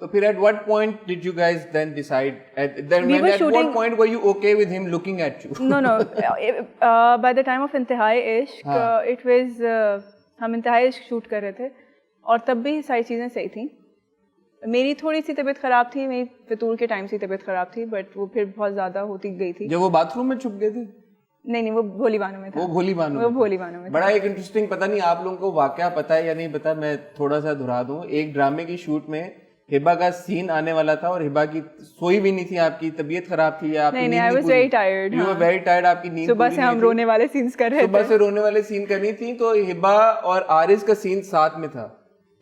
तो फिर at what point did you guys then decide? At what point were you okay with him looking at you? No. By the time of इंतहाई इश्क, it was हम इंतहाई इश्क shoot कर रहे थे और तब भी सारी चीज़ें सही थी. मेरी थोड़ी सी तबीयत ख़राब थी, मेरी फितूर के टाइम से तबीयत ख़राब थी, बट वो फिर बहुत ज़्यादा होती गई थी. जब वो बाथरूम में छुप गए थे? नहीं, वो भोली बानो में था. वो भोली बानो में बड़ा एक इंटरेस्टिंग, पता नहीं आप लोगों को वाकया पता है या नहीं पता, मैं थोड़ा सा दोहरा दूं. एक ड्रामे की शूट में हिबा का सीन आने वाला था और हिबा की सोई भी नहीं थी, आपकी तबीयत खराब थी या आपकी नींद I was very tired. You were very tired, आपकी नींद सुबह से हम रोने वाले सीन्स कर रहे थे. सुबह से रोने वाले सीन करनी थी, तो हिबा और आरिस का सीन साथ में था.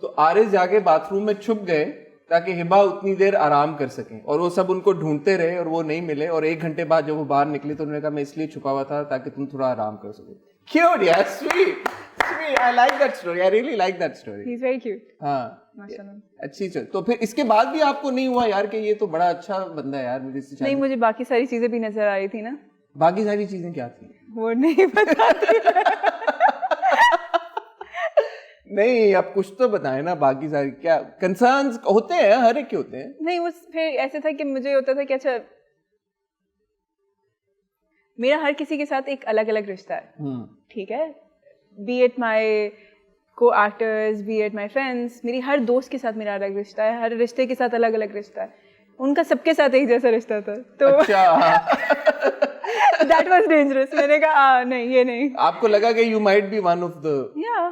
तो आरिस जाके बाथरूम में छुप गए ताकि हिबा उतनी देर आराम कर सकें, और वो सब उनको ढूंढते रहे और वो नहीं मिले. और 1 घंटे बाद जब वो बाहर निकले तो उन्होंने कहा मैं इसलिए छुपा हुआ था ताकि तुम थोड़ा आराम कर सको. Cute, yeah, sweet. I like that story. I really like that story. He's very cute. हाँ, माशाल्लाह. अच्छी चल. तो फिर इसके बाद भी आपको नहीं हुआ यार कि ये तो बड़ा अच्छा बंदा है यार, मुझे इससे नहीं, मुझे बाकी सारी चीजें भी नजर आ रही थी ना. बाकी सारी चीजें क्या थी वो नहीं बताती. नहीं, आप कुछ तो बताएं ना. बाकी सारी क्या कंसर्न्स होते हैं, हर एक के होते हैं. नहीं, वो फिर ऐसे था कि मुझे होता था कि अच्छा मेरा हर किसी के साथ एक अलग अलग रिश्ता है. ठीक है, बी इट माई को actors, B it my friends, मेरी हर दोस्त के साथ मेरा अलग रिश्ता है, हर रिश्ते के साथ अलग अलग रिश्ता है. उनका सबके साथ एक जैसा रिश्ता था. तो दैट वाज डेंजरस. मैंने कहा नहीं, ये नहीं. आपको लगा कि you might be one of the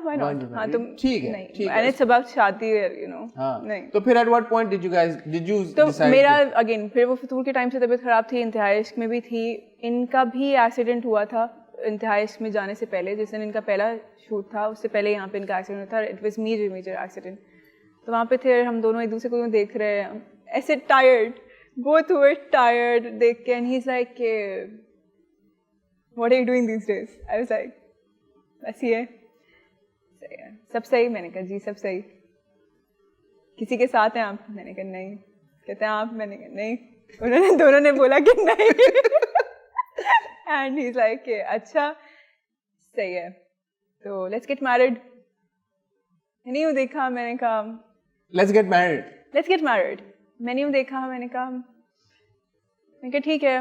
why not. हाँ, तुम ठीक है. एंड इट्स अबाउट शादी, यू नो. नहीं, तो फिर at what point did you तो मेरा अगेन फिर वो फितूर के टाइम से तबीयत खराब थी, इंतहाई इश्क में भी थी. इनका भी एक्सीडेंट हुआ था इंतहाई इश्क में जाने से पहले. जिस दिन इनका पहला शूट था उससे पहले यहाँ पे इनका एक्सीडेंट था. It was major accident. तो वहाँ पे थे हम दोनों एक दूसरे को देख रहे हैं ऐसे टायर्ड, बोथ वर टायर्ड देख के. And he is like what are you doing these days? I was like बस ये सही है, सब सही. मैंने कहा जी सब सही. किसी के साथ हैं आप? मैंने कहा नहीं. कहते हैं आप? मैंने कहा नहीं. उन्होंने दोनों ने बोला कि नहीं. एंड ही इज लाइक अच्छा सही है, तो लेट्स गेट मैरिड. मैंने यूँ देखा, मैंने कहा लेट्स गेट मैरिड. मैंने यूँ देखा, मैंने कहा ठीक है,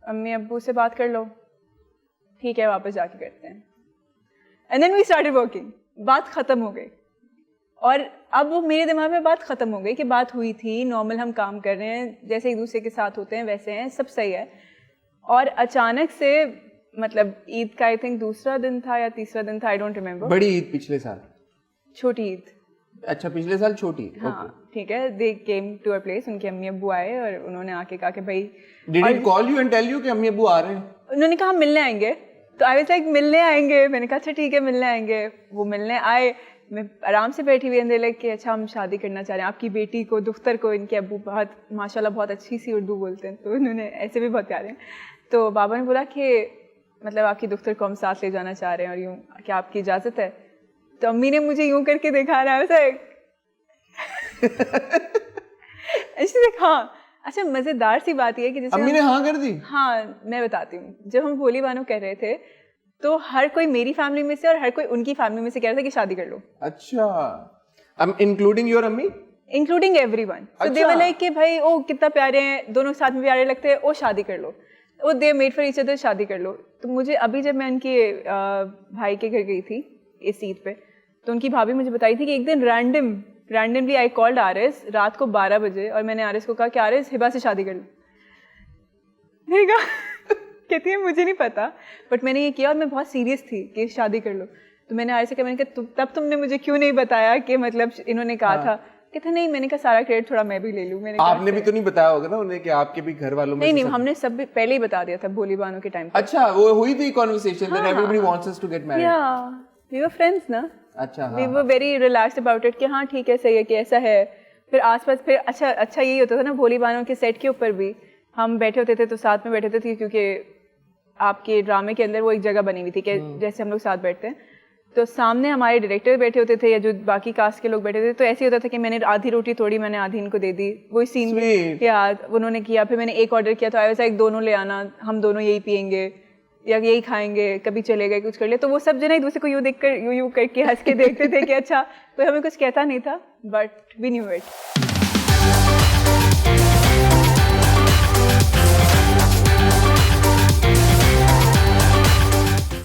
अम्मी अब्बू से बात कर लो. ठीक है, वापस जाके करते हैं. And then we started working. बात खत्म हो गई और अब वो मेरे दिमाग में बात खत्म हो गई कि बात हुई थी, नॉर्मल हम काम कर रहे हैं, जैसे एक दूसरे के साथ होते हैं वैसे हैं, सब सही है. और अचानक से मतलब ईद का आई थिंक दूसरा दिन था या तीसरा दिन था, आई डोंट रिमेम्बर. बड़ी ईद पिछले साल? छोटी ईद. अच्छा, पिछले साल छोटी. हाँ, ठीक है. दे केम टू अ प्लेस. उनके अम्मी अब्बू आए और उन्होंने आके कहा कि भाई did he call you and tell you कि अम्मी अब्बू आ रहे हैं? उन्होंने कहा हम मिलने आएंगे. तो आई वाज लाइक मिलने आएंगे? मैंने कहा अच्छा ठीक है मिलने आएंगे. वो मिलने आए, मैं आराम से बैठी हुई अंदर कि अच्छा हम शादी करना चाह रहे हैं, आपकी बेटी को, दुख्तर को. इनके अब्बू बहुत माशाल्लाह बहुत अच्छी सी उर्दू बोलते हैं, तो उन्होंने ऐसे भी बहुत प्यारे हैं. तो बाबा ने बोला कि मतलब आपकी दुख्तर को हम साथ ले जाना चाह रहे हैं और यूँ, क्या आपकी इजाज़त है? तो अम्मी ने मुझे यूँ करके देखा रहा है ऐसे देख. हाँ, अच्छा मज़ेदार सी बात ये है कि जैसे अम्मी ने हाँ कर दी. हाँ, मैं बताती हूँ. जब हम भोली बानो कर रहे थे तो हर कोई मेरी फैमिली में से और हर कोई उनकी फैमिली में से कह रहा था कि शादी कर लो. अच्छा, इंक्लूडिंग योर अम्मी? Including everyone. So they were like कि भाई ओ कितना प्यारे हैं, दोनों साथ में प्यारे लगते हैं, ओ शादी कर लो. वो they made for each other, शादी कर लो. तो मुझे अभी जब मैं उनके भाई के घर गई थी इस ईद पे, तो उनकी भाभी मुझे बताई थी कि एक दिन रैंडमली आई कॉल्ड आरिस रात को 12 बजे और मैंने आरिस को कहा कि आरिस हिबा से शादी कर लो. मैंने कहा कहती है मुझे नहीं पता, बट मैंने ये किया और मैं बहुत सीरियस थी कि शादी कर लो. तो मैंने आरिस से कहा, मैंने कहा तब तुमने मुझे क्यों नहीं बताया कि मतलब इन्होंने कहा था? कहता नहीं. मैंने कहा सारा क्रेडिट थोड़ा मैं भी ले लूँ. मैंने आपने भी तो नहीं बताया होगा ना उन्हें कि आपके भी घर वालों में? नहीं, हमने सब पहले ही बता दिया था भोली बानो के टाइम पे. अच्छा, वो हुई थी conversation that everybody wants us to get married. Yeah we were friends ना. अच्छा, we were very relaxed about it कि हाँ ठीक है सही है कि ऐसा है. फिर आसपास फिर अच्छा यही होता था ना, भोली बानो के सेट के ऊपर भी हम बैठे होते थे तो साथ में बैठे थे, क्योंकि आपके ड्रामे के अंदर वो एक जगह बनी हुई थी कि जैसे हम लोग साथ बैठते हैं, तो सामने हमारे डायरेक्टर बैठे होते थे या जो बाकी कास्ट के लोग बैठे थे. तो ऐसे होता था कि मैंने आधी रोटी तोड़ी, मैंने आधी इनको दे दी. वही सीन या उन्होंने किया. फिर मैंने एक ऑर्डर किया तो आई वाज लाइक दोनों ले आना, हम दोनों यही पियेंगे या यही खाएंगे, कभी चले गए कुछ कर लिया. तो वो सब जना एक दूसरे को यूँ देख कर यूँ करके हंस के देखते थे कि अच्छा कोई हमें कुछ कहता नहीं था, बट वी न्यू इट.